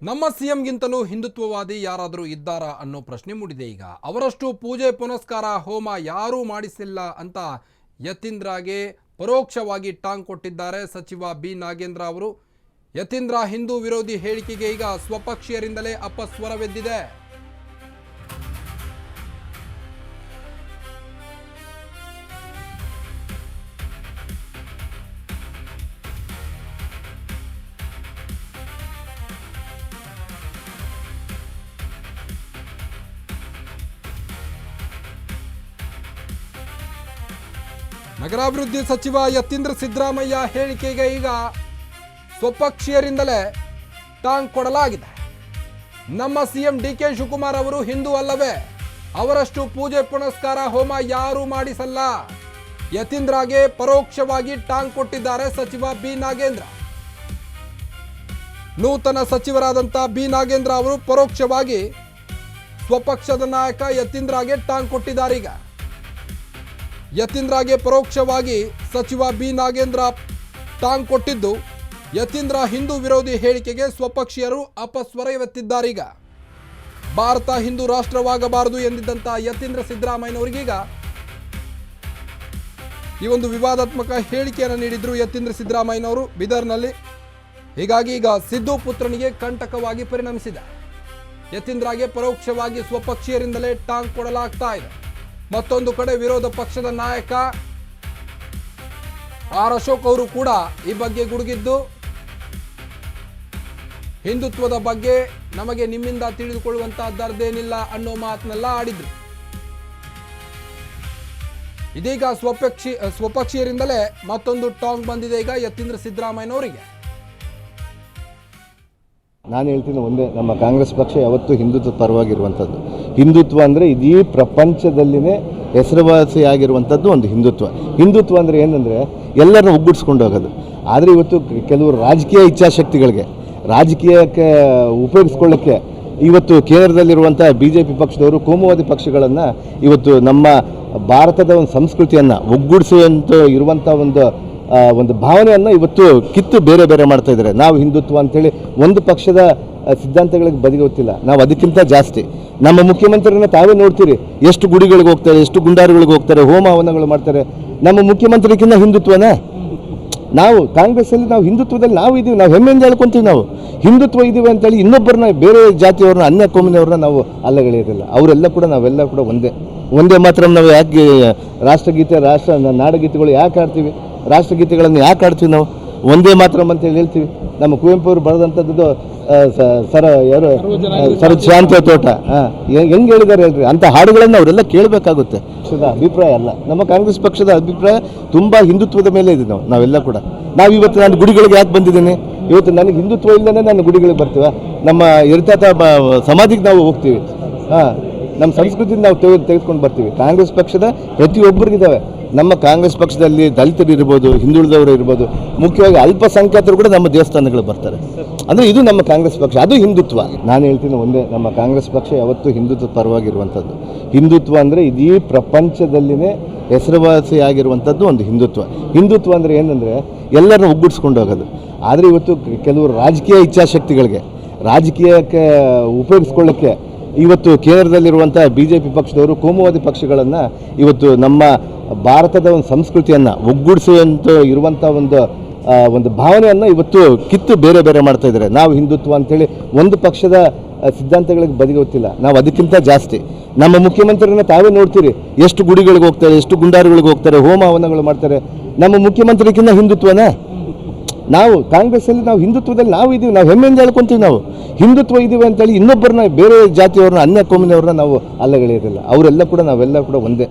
ನಮ್ಮ ಸಿಎಂಗಿಂತಲೂ ಹಿಂದುತ್ವವಾದಿ ಯಾರಾದರೂ ಇದ್ದಾರಾ ಅನ್ನೋ ಪ್ರಶ್ನೆ ಮೂಡಿದೆ. ಈಗ ಅವರಷ್ಟು ಪೂಜೆ ಪುನಸ್ಕಾರ ಹೋಮ ಯಾರೂ ಮಾಡಿಸಿಲ್ಲ ಅಂತ ಯತೀಂದ್ರಗೆ ಪರೋಕ್ಷವಾಗಿ ಟಾಂಗ್ ಕೊಟ್ಟಿದ್ದಾರೆ ಸಚಿವ ಬಿ ನಾಗೇಂದ್ರ ಅವರು. ಯತೀಂದ್ರ ಹಿಂದೂ ವಿರೋಧಿ ಹೇಳಿಕೆಗೆ ಈಗ ಸ್ವಪಕ್ಷೀಯರಿಂದಲೇ ಅಪಸ್ವರವೆದ್ದಿದೆ. ನಗರಾಭಿವೃದ್ಧಿ ಸಚಿವ ಯತೀಂದ್ರ ಸಿದ್ದರಾಮಯ್ಯ ಹೇಳಿಕೆಗೆ ಈಗ ಸ್ವಪಕ್ಷೀಯರಿಂದಲೇ ಟಾಂಗ್ ಕೊಡಲಾಗಿದೆ. ನಮ್ಮ ಸಿಎಂ ಡಿಕೆ ಶಿವಕುಮಾರ್ ಅವರು ಹಿಂದೂ ಅಲ್ಲವೇ? ಅವರಷ್ಟು ಪೂಜೆ ಪುನಸ್ಕಾರ ಹೋಮ ಯಾರೂ ಮಾಡಿಸಲ್ಲ. ಯತೀಂದ್ರಗೆ ಪರೋಕ್ಷವಾಗಿ ಟಾಂಗ್ ಕೊಟ್ಟಿದ್ದಾರೆ ಸಚಿವ ಬಿ ನಾಗೇಂದ್ರ. ನೂತನ ಸಚಿವರಾದಂಥ ಬಿ ನಾಗೇಂದ್ರ ಅವರು ಪರೋಕ್ಷವಾಗಿ ಸ್ವಪಕ್ಷದ ನಾಯಕ ಯತೀಂದ್ರಗೆ ಟಾಂಗ್ ಕೊಟ್ಟಿದ್ದಾರೆ. ಈಗ ಯತೀಂದ್ರಗೆ ಪರೋಕ್ಷವಾಗಿ ಸಚಿವ ಬಿ ನಾಗೇಂದ್ರ ಟಾಂಗ್ ಕೊಟ್ಟಿದ್ದು, ಯತೀಂದ್ರ ಹಿಂದೂ ವಿರೋಧಿ ಹೇಳಿಕೆಗೆ ಸ್ವಪಕ್ಷೀಯರು ಅಪಸ್ವರವೆತ್ತಿದ್ದಾರೆ. ಈಗ ಭಾರತ ಹಿಂದೂ ರಾಷ್ಟ್ರವಾಗಬಾರದು ಎಂದಿದ್ದಂಥ ಯತೀಂದ್ರ ಸಿದ್ದರಾಮಯ್ಯನವರಿಗೀಗ ಈ ಒಂದು ವಿವಾದಾತ್ಮಕ ಹೇಳಿಕೆಯನ್ನು ನೀಡಿದ್ರು ಯತೀಂದ್ರ ಸಿದ್ದರಾಮಯ್ಯನವರು ಬೀದರ್ನಲ್ಲಿ. ಹೀಗಾಗಿ ಈಗ ಸಿದ್ದು ಪುತ್ರನಿಗೆ ಕಂಟಕವಾಗಿ ಪರಿಣಮಿಸಿದೆ. ಯತೀಂದ್ರಗೆ ಪರೋಕ್ಷವಾಗಿ ಸ್ವಪಕ್ಷೀಯರಿಂದಲೇ ಟಾಂಗ್ ಕೊಡಲಾಗ್ತಾ ಇದೆ. ಮತ್ತೊಂದು ಕಡೆ ವಿರೋಧ ಪಕ್ಷದ ನಾಯಕ ಆರ್ ಅಶೋಕ್ ಅವರು ಕೂಡ ಈ ಬಗ್ಗೆ ಗುಡುಗಿದ್ದು, ಹಿಂದುತ್ವದ ಬಗ್ಗೆ ನಮಗೆ ನಿಮ್ಮಿಂದ ತಿಳಿದುಕೊಳ್ಳುವಂತಹದ್ದೇನಿಲ್ಲ ಅನ್ನೋ ಮಾತನ್ನೆಲ್ಲ ಆಡಿದ್ರು. ಇದೀಗ ಸ್ವಪಕ್ಷೀಯರಿಂದಲೇ ಮತ್ತೊಂದು ಟಾಂಗ್ ಬಂದಿದೆ ಈಗ ಯತೀಂದ್ರ ಸಿದ್ದರಾಮಯ್ಯನವರಿಗೆ. ನಾನು ಹೇಳ್ತೀನಿ ಒಂದೇ, ನಮ್ಮ ಕಾಂಗ್ರೆಸ್ ಪಕ್ಷ ಯಾವತ್ತೂ ಹಿಂದುತ್ವದ ಪರವಾಗಿರುವಂಥದ್ದು. ಹಿಂದುತ್ವ ಅಂದರೆ ಇಡೀ ಪ್ರಪಂಚದಲ್ಲಿನೇ ಹೆಸರುವಾಸಿಯಾಗಿರುವಂಥದ್ದು ಒಂದು ಹಿಂದುತ್ವ. ಹಿಂದುತ್ವ ಅಂದರೆ ಏನಂದರೆ ಎಲ್ಲರನ್ನ ಒಗ್ಗೂಡಿಸ್ಕೊಂಡು ಹೋಗೋದು. ಆದರೆ ಇವತ್ತು ಕೆಲವರು ರಾಜಕೀಯ ಇಚ್ಛಾಶಕ್ತಿಗಳಿಗೆ, ರಾಜಕೀಯಕ್ಕೆ ಉಪಯೋಗಿಸ್ಕೊಳ್ಳೋಕ್ಕೆ ಇವತ್ತು ಕೇಂದ್ರದಲ್ಲಿರುವಂಥ BJP ಪಕ್ಷದವರು ಕೋಮುವಾದಿ ಪಕ್ಷಗಳನ್ನು ಇವತ್ತು ನಮ್ಮ ಭಾರತದ ಒಂದು ಸಂಸ್ಕೃತಿಯನ್ನು ಒಗ್ಗೂಡಿಸುವಂಥ ಇರುವಂಥ ಒಂದು ಭಾವನೆಯನ್ನು ಇವತ್ತು ಕಿತ್ತು ಬೇರೆ ಬೇರೆ ಮಾಡ್ತಾ ಇದ್ದಾರೆ. ನಾವು ಹಿಂದುತ್ವ ಅಂಥೇಳಿ ಒಂದು ಪಕ್ಷದ ಸಿದ್ಧಾಂತಗಳಿಗೆ ಬದಿಗೆ ಗೊತ್ತಿಲ್ಲ, ನಾವು ಅದಕ್ಕಿಂತ ಜಾಸ್ತಿ. ನಮ್ಮ ಮುಖ್ಯಮಂತ್ರಿನ ತಾವೇ ನೋಡ್ತೀರಿ, ಎಷ್ಟು ಗುಡಿಗಳಿಗೆ ಹೋಗ್ತಾರೆ, ಎಷ್ಟು ಗುಂಡಾರುಗಳಿಗೆ ಹೋಗ್ತಾರೆ, ಹೋಮ ಹವನಗಳು ಮಾಡ್ತಾರೆ. ನಮ್ಮ ಮುಖ್ಯಮಂತ್ರಿಗಿಂತ ಹಿಂದುತ್ವನೇ. ನಾವು ಕಾಂಗ್ರೆಸ್ಸಲ್ಲಿ ನಾವು ಹಿಂದುತ್ವದಲ್ಲಿ ನಾವು ಇದ್ದೀವಿ, ನಾವು ಹೆಮ್ಮೆಯಿಂದ ಹೇಳ್ಕೊತೀವಿ. ನಾವು ಹಿಂದುತ್ವ ಇದ್ದೀವಿ ಅಂತೇಳಿ ಇನ್ನೊಬ್ಬರನ್ನ ಬೇರೆ ಜಾತಿಯವ್ರನ್ನ ಅನ್ಯ ಕೋಮಿನವ್ರನ್ನ ನಾವು ಅಲ್ಲಗಳೆಯೋದಿಲ್ಲ. ಅವರೆಲ್ಲ ಕೂಡ ನಾವೆಲ್ಲ ಕೂಡ ಒಂದೇ ಮಾತ್ರ. ನಾವು ಯಾಕೆ ರಾಷ್ಟ್ರಗೀತೆ ನಾಡಗೀತೆಗಳು ಯಾಕೆ ಆಡ್ತೀವಿ, ರಾಷ್ಟ್ರಗೀತೆಗಳನ್ನು ಯಾಕೆ ಆಡ್ತೀವಿ? ನಾವು ಒಂದೇ ಮಾತ್ರ ಅಂತೇಳಿ ಹೇಳ್ತೀವಿ. ನಮ್ಮ ಕುವೆಂಪು ಅವರು ಬರೆದಂಥದ್ದು ಶಾಂತ ತೋಟ ಹೆಂಗೆ ಹೇಳಿದ್ದಾರೆ ಹೇಳ್ರಿ, ಅಂಥ ಹಾಡುಗಳನ್ನು ಅವರೆಲ್ಲ ಕೇಳಬೇಕಾಗುತ್ತೆ. ಪಕ್ಷದ ಅಭಿಪ್ರಾಯ ಅಲ್ಲ, ನಮ್ಮ ಕಾಂಗ್ರೆಸ್ ಪಕ್ಷದ ಅಭಿಪ್ರಾಯ ತುಂಬ ಹಿಂದುತ್ವದ ಮೇಲೆ ಇದೆ. ನಾವೆಲ್ಲ ಕೂಡ ಇವತ್ತು ನಾನು ಗುಡಿಗಳಿಗೆ ಯಾಕೆ ಬಂದಿದ್ದೀನಿ, ಇವತ್ತು ನನಗೆ ಹಿಂದುತ್ವ ಇಲ್ಲದೇ ನಾನು ಗುಡಿಗಳಿಗೆ ಬರ್ತೀವ, ನಮ್ಮ ಎರಿತಾತ ಸಮಾಧಿಗೆ ನಾವು ಹೋಗ್ತೀವಿ, ನಮ್ಮ ಸಂಸ್ಕೃತಿ ನಾವು ತೆಗೆದುಕೊಂಡು ಬರ್ತೀವಿ. ಕಾಂಗ್ರೆಸ್ ಪಕ್ಷದ ಪ್ರತಿಯೊಬ್ಬರಿಗಿದ್ದಾವೆ. ನಮ್ಮ ಕಾಂಗ್ರೆಸ್ ಪಕ್ಷದಲ್ಲಿ ದಲಿತರು ಇರ್ಬೋದು, ಹಿಂದುಳಿದವರು ಇರ್ಬೋದು, ಮುಖ್ಯವಾಗಿ ಅಲ್ಪಸಂಖ್ಯಾತರು ಕೂಡ ನಮ್ಮ ದೇವಸ್ಥಾನಗಳು ಬರ್ತಾರೆ. ಅಂದರೆ ಇದು ನಮ್ಮ ಕಾಂಗ್ರೆಸ್ ಪಕ್ಷ, ಅದು ಹಿಂದುತ್ವ. ನಾನು ಹೇಳ್ತೀನಿ ಒಂದೇ, ನಮ್ಮ ಕಾಂಗ್ರೆಸ್ ಪಕ್ಷ ಯಾವತ್ತೂ ಹಿಂದುತ್ವದ ಪರವಾಗಿರುವಂಥದ್ದು. ಹಿಂದುತ್ವ ಅಂದರೆ ಇಡೀ ಪ್ರಪಂಚದಲ್ಲಿನೇ ಹೆಸರುವಾಸಿಯಾಗಿರುವಂಥದ್ದು ಒಂದು ಹಿಂದುತ್ವ. ಹಿಂದುತ್ವ ಅಂದರೆ ಏನಂದರೆ ಎಲ್ಲರನ್ನ ಒಗ್ಗೂಡಿಸ್ಕೊಂಡು ಹೋಗೋದು. ಆದರೆ ಇವತ್ತು ಕೆಲವರು ರಾಜಕೀಯ ಇಚ್ಛಾಶಕ್ತಿಗಳಿಗೆ, ರಾಜಕೀಯಕ್ಕೆ ಉಪಯೋಗಿಸ್ಕೊಳ್ಳೋಕ್ಕೆ ಇವತ್ತು ಕೇಂದ್ರದಲ್ಲಿರುವಂಥ BJP ಪಕ್ಷದವರು ಕೋಮುವಾದಿ ಪಕ್ಷಗಳನ್ನು ಇವತ್ತು ನಮ್ಮ ಭಾರತದ ಒಂದು ಸಂಸ್ಕೃತಿಯನ್ನು ಒಗ್ಗೂಡಿಸುವಂಥ ಇರುವಂಥ ಒಂದು ಭಾವನೆಯನ್ನು ಇವತ್ತು ಕಿತ್ತು ಬೇರೆ ಬೇರೆ ಮಾಡ್ತಾ ಇದ್ದಾರೆ. ನಾವು ಹಿಂದುತ್ವ ಅಂಥೇಳಿ ಒಂದು ಪಕ್ಷದ ಸಿದ್ಧಾಂತಗಳಿಗೆ ಬದಿಗೆ ಗೊತ್ತಿಲ್ಲ, ನಾವು ಅದಕ್ಕಿಂತ ಜಾಸ್ತಿ. ನಮ್ಮ ಮುಖ್ಯಮಂತ್ರಿನ ತಾವೇ ನೋಡ್ತೀರಿ, ಎಷ್ಟು ಗುಡಿಗಳಿಗೆ ಹೋಗ್ತಾರೆ, ಎಷ್ಟು ಗುಂಡಾರುಗಳಿಗೆ ಹೋಗ್ತಾರೆ, ಹೋಮ ಹವನಗಳು ಮಾಡ್ತಾರೆ. ನಮ್ಮ ಮುಖ್ಯಮಂತ್ರಿಗಿಂತ ಹಿಂದುತ್ವನೇ. ನಾವು ಕಾಂಗ್ರೆಸ್ಸಲ್ಲಿ ನಾವು ಹಿಂದುತ್ವದಲ್ಲಿ ನಾವು ಇದ್ದೀವಿ, ನಾವು ಹೆಮ್ಮೆಯಿಂದ ಹೇಳ್ಕೊತೀವಿ. ನಾವು ಹಿಂದುತ್ವ ಇದ್ದೀವಿ ಅಂತೇಳಿ ಇನ್ನೊಬ್ಬರನ್ನ ಬೇರೆ ಜಾತಿಯವ್ರನ್ನ ಅನ್ಯ ಕೋಮಿನವ್ರನ್ನ ನಾವು ಅಲ್ಲಗಳೆಯೋದಿಲ್ಲ. ಅವರೆಲ್ಲ ಕೂಡ ನಾವೆಲ್ಲ ಕೂಡ ಒಂದೇ.